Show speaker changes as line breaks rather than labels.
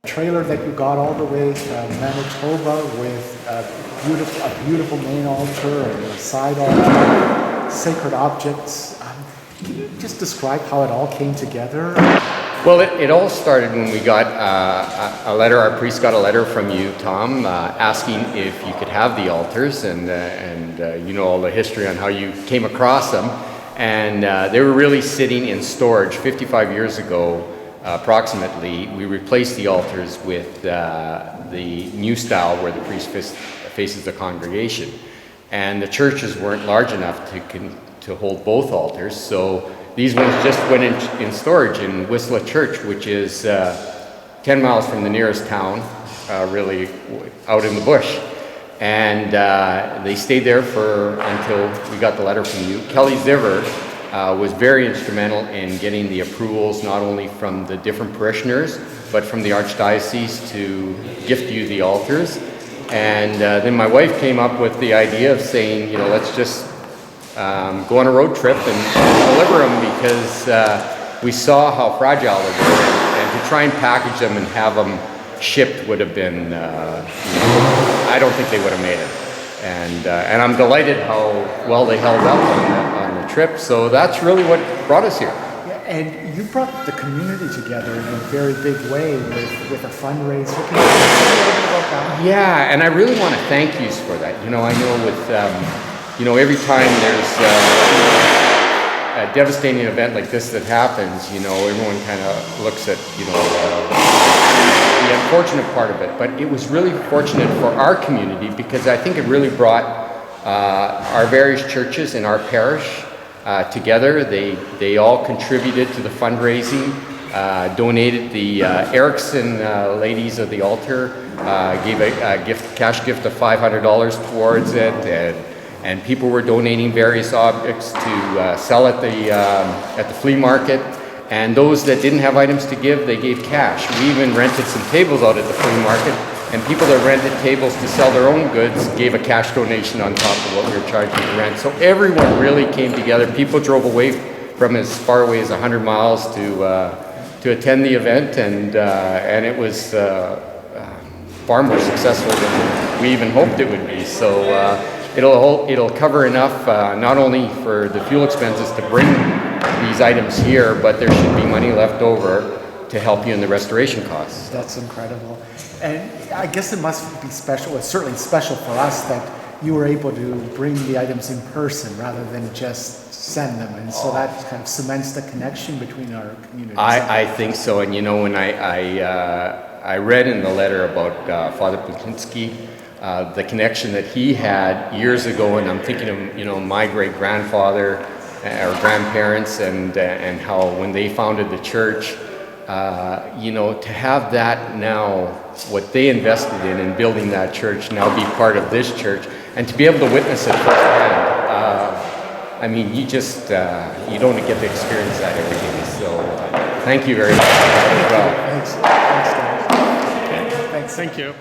Trailer that you got all the way to Manitoba with a beautiful main altar and a side altar, sacred objects. Can you just describe how it all came together?
Well, it all started when we got a letter. Our priest got a letter from you, Tom, asking if you could have the altars, and you know all the history on how you came across them. And they were really sitting in storage 55 years ago. Approximately, we replaced the altars with the new style where the priest faces the congregation. And the churches weren't large enough to hold both altars, so these ones just went in storage in Whistler Church, which is 10 miles from the nearest town, really out in the bush. And they stayed there until we got the letter from you. Kelly Ziver was very instrumental in getting the approvals, not only from the different parishioners, but from the Archdiocese to gift you the altars. And then my wife came up with the idea of saying, you know, let's just go on a road trip and deliver them, because we saw how fragile they were, and to try and package them and have them shipped would have been, I don't think they would have made it. And I'm delighted how well they held up on the trip. So that's really what brought us here.
Yeah, and you brought the community together in a very big way with a fundraiser. Can you say a little bit about that?
Yeah, and I really want to thank you for that. You know, I know with, every time there's a devastating event like this that happens, everyone kind of looks at, the unfortunate part of it. But it was really fortunate for our community, because I think it really brought our various churches in our parish together. They all contributed to the fundraising, donated. The Erickson ladies of the altar gave a cash gift of $500 towards it, and people were donating various objects to sell at the flea market. And those that didn't have items to give, they gave cash. We even rented some tables out at the flea market, and people that rented tables to sell their own goods gave a cash donation on top of what we were charging to rent. So everyone really came together. People drove away from as far away as 100 miles to attend the event, and it was far more successful than we even hoped it would be. So it'll cover enough not only for the fuel expenses to bring these items here, but there should be money left over to help you in the restoration costs.
That's incredible. And I guess it must be special. It's certainly special for us that you were able to bring the items in person rather than just send them. And so that kind of cements the connection between our communities.
I think so. And when I read in the letter about Father Putinski, the connection that he had years ago, and I'm thinking of my great-grandfather or grandparents, and how when they founded the church, to have that now, what they invested in building that church, now be part of this church, and to be able to witness it firsthand. You don't get to experience that every day. So thank you very much as well.
Thanks. Thanks, guys.
Thank you.